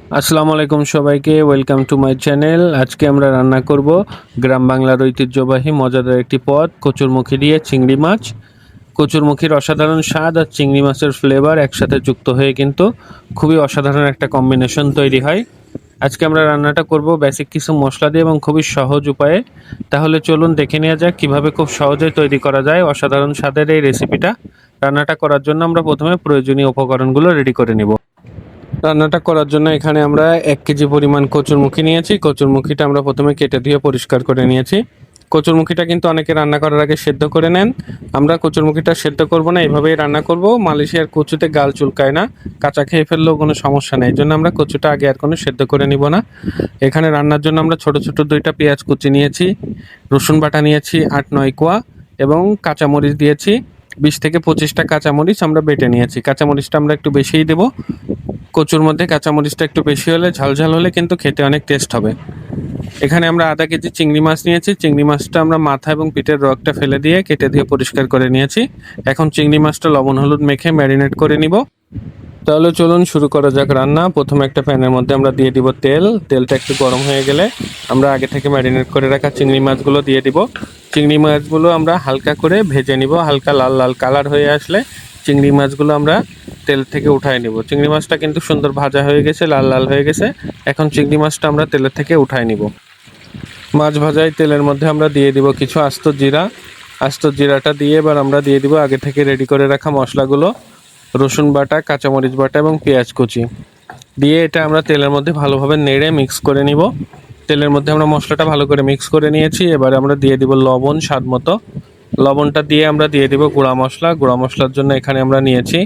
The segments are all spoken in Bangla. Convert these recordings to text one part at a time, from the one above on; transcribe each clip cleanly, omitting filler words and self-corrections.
আসসালামু আলাইকুম সবাইকে, ওয়েলকাম টু মাই চ্যানেল। আজকে আমরা রান্না করব গ্রাম বাংলার ঐতিহ্যবাহী মজাদার একটি পদ, কচুরমুখী দিয়ে চিংড়ি মাছ। কচুরমুখীর অসাধারণ স্বাদ আর চিংড়ি মাছের ফ্লেভার একসাথে যুক্ত হয়ে কিন্তু খুবই অসাধারণ একটা কম্বিনেশন তৈরি হয়। আজকে আমরা রান্নাটা করব বেসিক কিছু মশলা দিয়ে এবং খুবই সহজ উপায়ে। তাহলে চলুন দেখে নেওয়া যাক কীভাবে খুব সহজে তৈরি করা যায় অসাধারণ স্বাদের এই রেসিপিটা। রান্নাটা করার জন্য আমরা প্রথমে প্রয়োজনীয় উপকরণগুলো রেডি করে নিব। রান্নাটা করার জন্য এখানে আমরা 1 কেজি পরিমাণ কচুরমুখী নিয়েছি। কচুরমুখীটা আমরা প্রথমে কেটে ধুয়ে পরিষ্কার করে নিয়েছি। কচুরমুখীটা কিন্তু অনেকে রান্না করার আগে সেদ্ধ করে নেন। আমরা কচুরমুখীটা সেদ্ধ করব না, এভাবেই রান্না করব। মালয়েশিয়ার কচুতে গাল চুলকায় না, কাঁচা খেয়ে ফেললেও কোনো সমস্যা নেই। এই জন্য আমরা কচুটা আগে আর কোনো সেদ্ধ করে নিব না। এখানে রান্নার জন্য আমরা ছোট ছোট 2টা পেঁয়াজ কুচি নিয়েছি, রসুন বাটা নিয়েছি 8-9 কোয়া এবং কাঁচামরিচ দিয়েছি 20 থেকে 25টা কাঁচামরিচ আমরা বেটে নিয়েছি। কাঁচামরিচটা আমরা একটু বেশিই দেব। কচুর মধ্যে কাঁচামরিচটা একটু বেশি হলে, ঝালঝাল হলে কিন্তু খেতে অনেক টেস্ট হবে। এখানে আমরা আধা কেজি চিংড়ি মাছ নিয়েছি। চিংড়ি মাছটা আমরা মাথা এবং পিঠের রগটা ফেলে দিয়ে কেটে দিয়ে পরিষ্কার করে নিয়েছি। এখন চিংড়ি মাছটা লবণ হলুদ মেখে ম্যারিনেট করে নিব। তাহলে চলুন শুরু করা যাক রান্না। প্রথমে একটা প্যানের মধ্যে আমরা দিয়ে দিব তেল। তেলটা একটু গরম হয়ে গেলে আমরা আগে থেকে ম্যারিনেট করে রাখা চিংড়ি মাছগুলো দিয়ে দিব। চিংড়ি মাছগুলো আমরা হালকা করে ভেজে নিব। হালকা লাল লাল কালার হয়ে আসলে চিংড়ি মাছগুলো আমরা তেল থেকে উঠায় নিব। চিংড়ি মাছটা কিন্তু সুন্দর ভাজা হয়ে গেছে, লাল লাল হয়ে গেছে। এখন চিংড়ি মাছটা আমরা তেলের থেকে উঠায় নিব। মাছ ভাজায় তেলের মধ্যে আমরা দিয়ে দিব কিছু আস্ত জিরা। আস্ত জিরাটা দিয়ে এবার আমরা দিয়ে দিব আগে থেকে রেডি করে রাখা মশলাগুলো, রসুন বাটা, কাঁচামরিচ বাটা এবং পেঁয়াজ কুচি দিয়ে এটা আমরা তেলের মধ্যে ভালোভাবে নেড়ে মিক্স করে নিব। তেলের মধ্যে আমরা মশলাটা ভালো করে মিক্স করে নিয়েছি। এবার আমরা দিয়ে দিব লবণ স্বাদ মতো। লবণটা দিয়ে আমরা দিয়ে দিব গুঁড়া মশলা। গুঁড়া মশলার জন্য এখানে আমরা নিয়েছি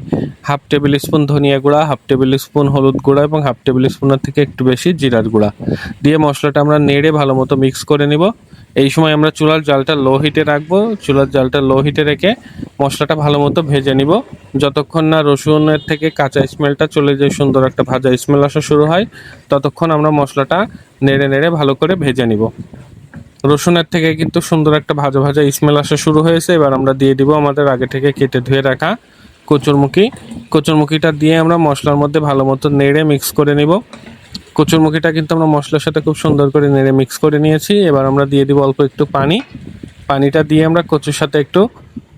1/2 টেবিল স্পুন ধনিয়া গুঁড়া, 1/2 টেবিল স্পুন হলুদ গুঁড়া এবং 1/2 টেবিল স্পুনের থেকে একটু বেশি জিরার গুঁড়া দিয়ে মশলাটা আমরা নেড়ে ভালো মতো মিক্স করে নিব। এই সময় আমরা চুলার জালটা লো হিটে রাখবো। চুলার জালটা লো হিটে রেখে মশলাটা ভালো মতো ভেজে নিব। যতক্ষণ না রসুনের থেকে কাঁচা স্মেলটা চলে যায়, সুন্দর একটা ভাজা স্মেল আসা শুরু হয়, ততক্ষণ আমরা মশলাটা নেড়ে নেড়ে ভালো করে ভেজে নিব। রসুনের থেকে কিন্তু সুন্দর একটা ভাজা ভাজা স্মেল আসা শুরু হয়েছে। এবার আমরা দিয়ে দিব আমাদের আগে থেকে কেটে ধুয়ে রাখা কচুরমুখী। কচুরমুখীটা দিয়ে আমরা মশলার মধ্যে ভালো মতো নেড়ে মিক্স করে নিব। কচুরমুখীটা কিন্তু আমরা মশলার সাথে খুব সুন্দর করে নেড়ে মিক্স করে নিয়েছি। এবার আমরা দিয়ে দিব অল্প একটু পানি। পানিটা দিয়ে আমরা কচুর সাথে একটু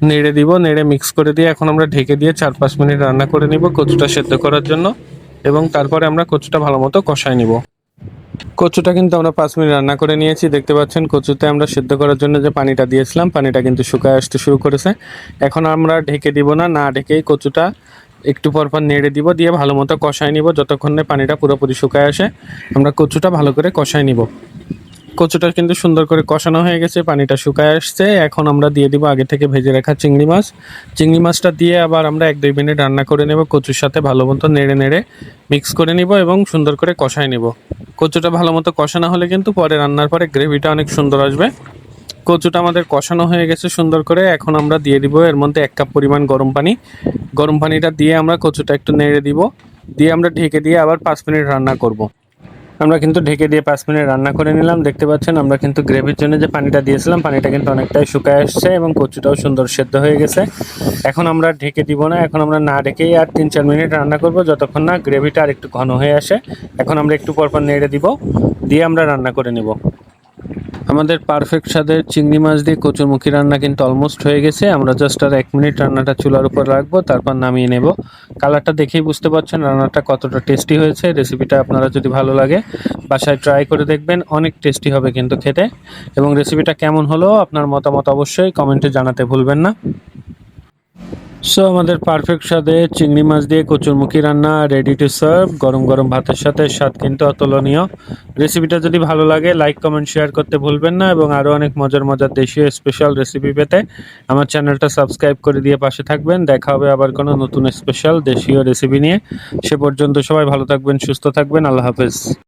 নেড়ে দিব, নেড়ে মিক্স করে দিয়ে এখন আমরা ঢেকে দিয়ে 4-5 মিনিট রান্না করে নিব কচুটা সেদ্ধ করার জন্য। এবং তারপরে আমরা কচুটা ভালো মতো কষায় নিব। কচুটা কিন্তু আমরা 5 মিনিট রান্না করে নিয়েছি। দেখতে পাচ্ছেন কচুতে আমরা সেদ্ধ করার জন্য যে পানিটা দিয়েছিলাম, পানিটা কিন্তু শুকায় আসতে শুরু করেছে। এখন আমরা ঢেকে দিব না, না ঢেকেই কচুটা একটু পর পর নেড়ে দিব, দিয়ে ভালো মতো কষায় নিব। যতক্ষণ না পানিটা পুরোপুরি শুকায় আসে আমরা কচুটা ভালো করে কষায় নিব। কচুটা কিন্তু সুন্দর করে কষানো হয়ে গেছে, পানিটা শুকায় আসছে। এখন আমরা দিয়ে দিব আগে থেকে ভেজে রাখা চিংড়ি মাছ। চিংড়ি মাছটা দিয়ে আবার আমরা 1-2 মিনিট রান্না করে নেব। কচুর সাথে ভালো মতো নেড়ে নেড়ে মিক্স করে নিব এবং সুন্দর করে কষায় নিব। কচুটা ভালো মতো কষানো হলে কিন্তু পরে রান্নার পরে গ্রেভিটা অনেক সুন্দর আসবে। কচুটা আমাদের কষানো হয়ে গেছে সুন্দর করে। এখন আমরা দিয়ে দিব এর মধ্যে 1 কাপ পরিমাণ গরম পানি। গরম পানিটা দিয়ে আমরা কচুটা একটু নেড়ে দিব, দিয়ে আমরা ঢেকে দিয়ে আবার 5 মিনিট রান্না করব। আমরা কিন্তু ঢেকে দিয়ে 5 মিনিট রান্না করে নিলাম। দেখতে পাচ্ছেন আমরা কিন্তু গ্রেভির জন্য যে পানিটা দিয়েছিলাম, পানিটা কিন্তু অনেকটাই শুকায় আসছে এবং কচুটাও সুন্দর সেদ্ধ হয়ে গেছে। এখন আমরা ঢেকে দিব না, এখন আমরা না ঢেকেই আর 3-4 মিনিট রান্না করব, যতক্ষণ না গ্রেভিটা আর একটু ঘন হয়ে আসে। এখন আমরা একটু পরপর নেড়ে দিব, দিয়ে আমরা রান্না করে নেব। আমাদের পারফেক্ট স্বাদের চিংড়ি মাছ দিয়ে কচুরমুখী রান্না কিন্তু অলমোস্ট হয়ে গেছে। আমরা জাস্ট আর 1 মিনিট রান্নাটা চুলার উপর রাখবো, তারপর নামিয়ে নেব। কালারটা দেখেই বুঝতে পারছেন রান্নাটা কতটা টেস্টি হয়েছে। রেসিপিটা আপনারা যদি ভালো লাগে বাসায় ট্রাই করে দেখবেন, অনেক টেস্টি হবে কিন্তু খেতে। এবং রেসিপিটা কেমন হলো আপনার মতামত অবশ্যই কমেন্টে জানাতে ভুলবেন না। সো আমাদের পারফেক্ট স্বাদে চিংড়ি মাছ দিয়ে কচুরমুখী রান্না রেডি টু সার্ভ। গরম গরম ভাতের সাথে স্বাদ কিন্তু অতুলনীয়। রেসিপিটা যদি ভালো লাগে লাইক কমেন্ট শেয়ার করতে ভুলবেন না, এবং আরও অনেক মজার মজার দেশীয় স্পেশাল রেসিপি পেতে আমার চ্যানেলটা সাবস্ক্রাইব করে দিয়ে পাশে থাকবেন। দেখা হবে আবার কোনো নতুন স্পেশাল দেশীয় রেসিপি নিয়ে। সে পর্যন্ত সবাই ভালো থাকবেন, সুস্থ থাকবেন। আল্লাহ হাফেজ।